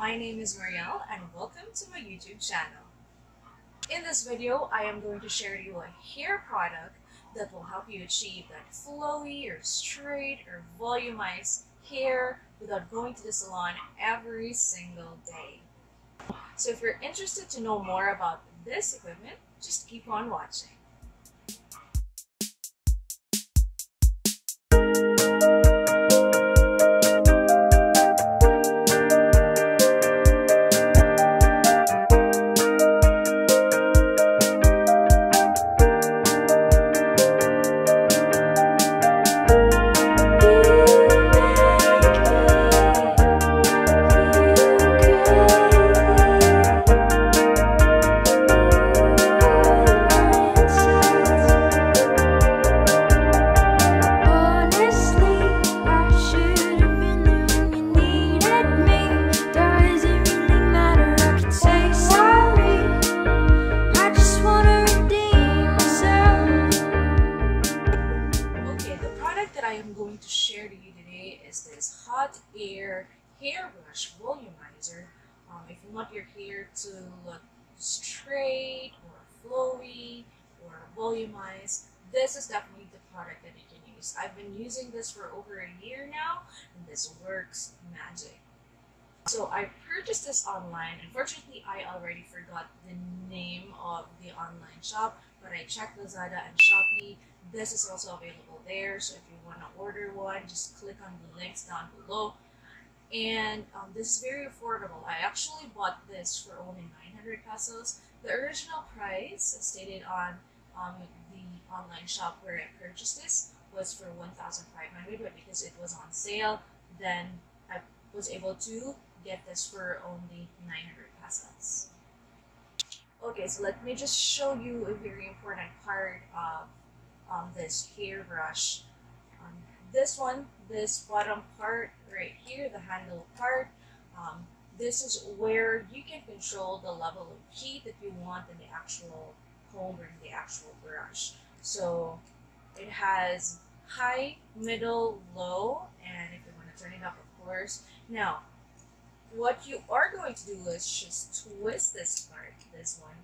my name is Mariel and welcome to my YouTube channel. In this video, I am going to share you a hair product that will help you achieve that flowy or straight or volumized hair without going to the salon every single day. So if you're interested to know more about this equipment, just keep on watching. I am going to share to you today is this Hot Air Brush Volumizer. If you want your hair to look straight or flowy or volumized, this is definitely the product that you can use. I've been using this for over a year now, and this works magic. So I purchased this online. Unfortunately, I already forgot the name of the online shop, but I checked Lazada and Shopee. This is also available there, so if you want to order one, just click on the links down below. And this is very affordable. I actually bought this for only 900 pesos. The original price stated on the online shop where I purchased this was for 1,500, but because it was on sale, then I was able to get this for only 900 pesos. Okay, so let me just show you a very important part of this hair brush. This bottom part right here, the handle part, this is where you can control the level of heat that you want in the actual comb or in the actual brush. So it has high, middle, low, and if you want to turn it up, of course. Now, what you are going to do is just twist this part, this one.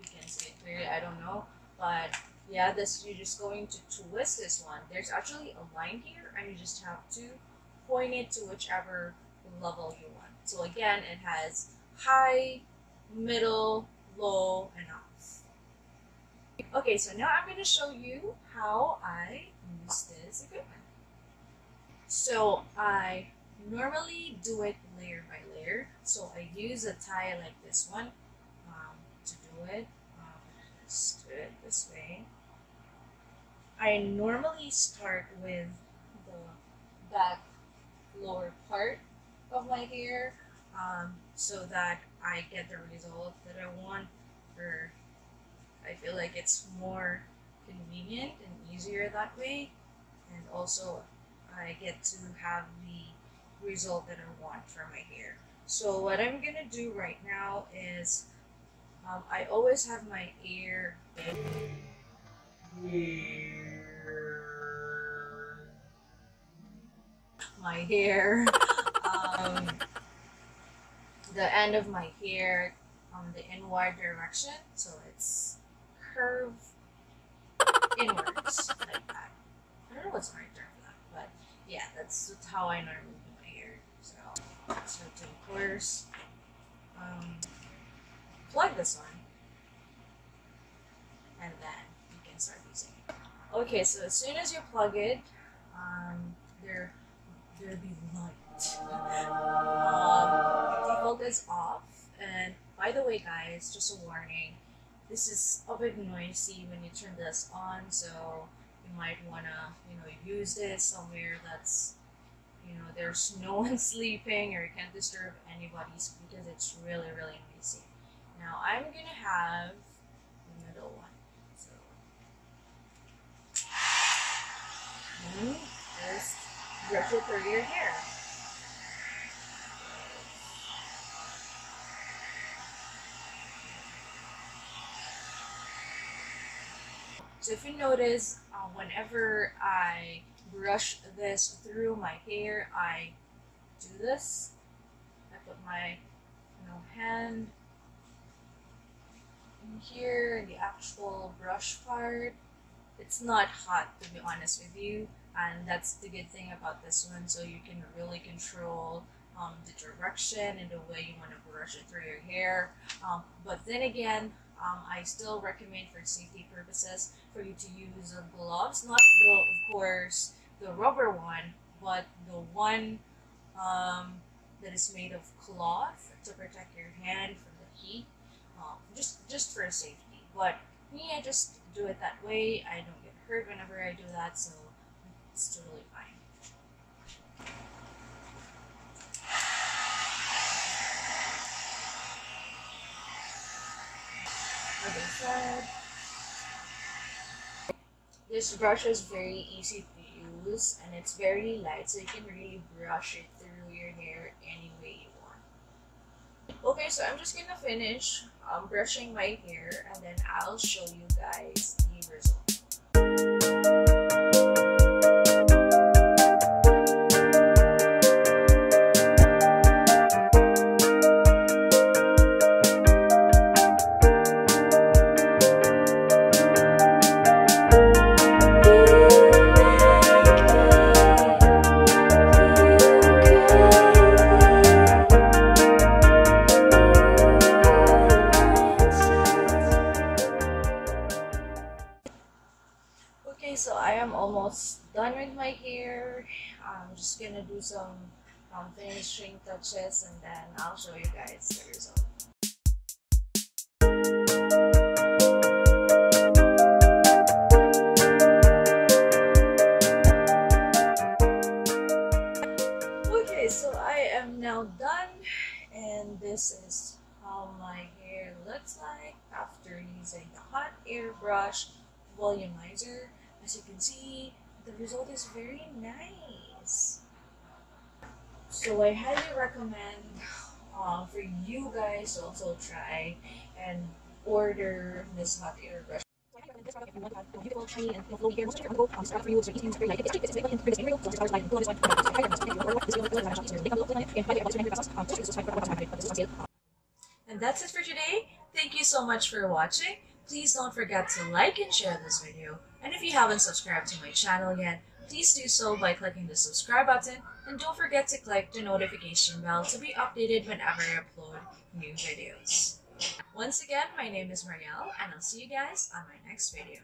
You can see it clearly, I don't know. But yeah, you're just going to twist this one. There's actually a line here, and you just have to point it to whichever level you want. So again, it has high, middle, low, and off. Okay, so now I'm going to show you how I use this equipment. So I normally do it layer by layer. So I use a tie like this one to do it. Just do it this way. I normally start with the back lower part of my hair so that I get the result that I want, or I feel like it's more convenient and easier that way, and also I get to have the result that I want for my hair. So what I'm gonna do right now is I always have my hair the end of my hair on the inward direction, so it's curved inwards like that. I don't know what's the right term for that, but yeah, that's how I normally do my hair. So to of course plug this one, and then you can start using it. Okay, so as soon as you plug it, there'll be light. Default is off, and by the way, guys, just a warning, this is a bit noisy when you turn this on, so you might wanna, use this somewhere that's, there's no one sleeping, or you can't disturb anybody's, because it's really, really noisy. Now I'm gonna have the middle one. So just brush it through your hair. So if you notice, whenever I brush this through my hair, I do this. I put my hand in here in the actual brush part. It's not hot, to be honest with you, and that's the good thing about this one. So you can really control the direction and the way you want to brush it through your hair. But then again, I still recommend for safety purposes for you to use gloves, not of course the rubber one, but the one that is made of cloth to protect your hand from the heat, just for safety. But me, I just do it that way. I don't get hurt whenever I do that, so it's totally fine. Like I said, this brush is very easy to use and it's very light, so you can really brush it through your hair any way you want. Okay, so I'm just gonna finish brushing my hair and then I'll show you guys the result. Okay, so I am almost done with my hair. I'm just gonna do some finishing touches and then I'll show you guys the result. Okay, so I am now done and this is how my hair looks like after using the Hot Air Brush Volumizer. As you can see, the result is very nice. So I highly recommend for you guys to also try and order this Hot Air Brush. This product, if you want to have beautiful, shiny, and flowy hair, most of your for you, it's very light. It's material, it's colors light, this one, and that's it for today. Thank you so much for watching. Please don't forget to like and share this video. And if you haven't subscribed to my channel yet, please do so by clicking the subscribe button. And don't forget to click the notification bell to be updated whenever I upload new videos. Once again, my name is Mariel, and I'll see you guys on my next video.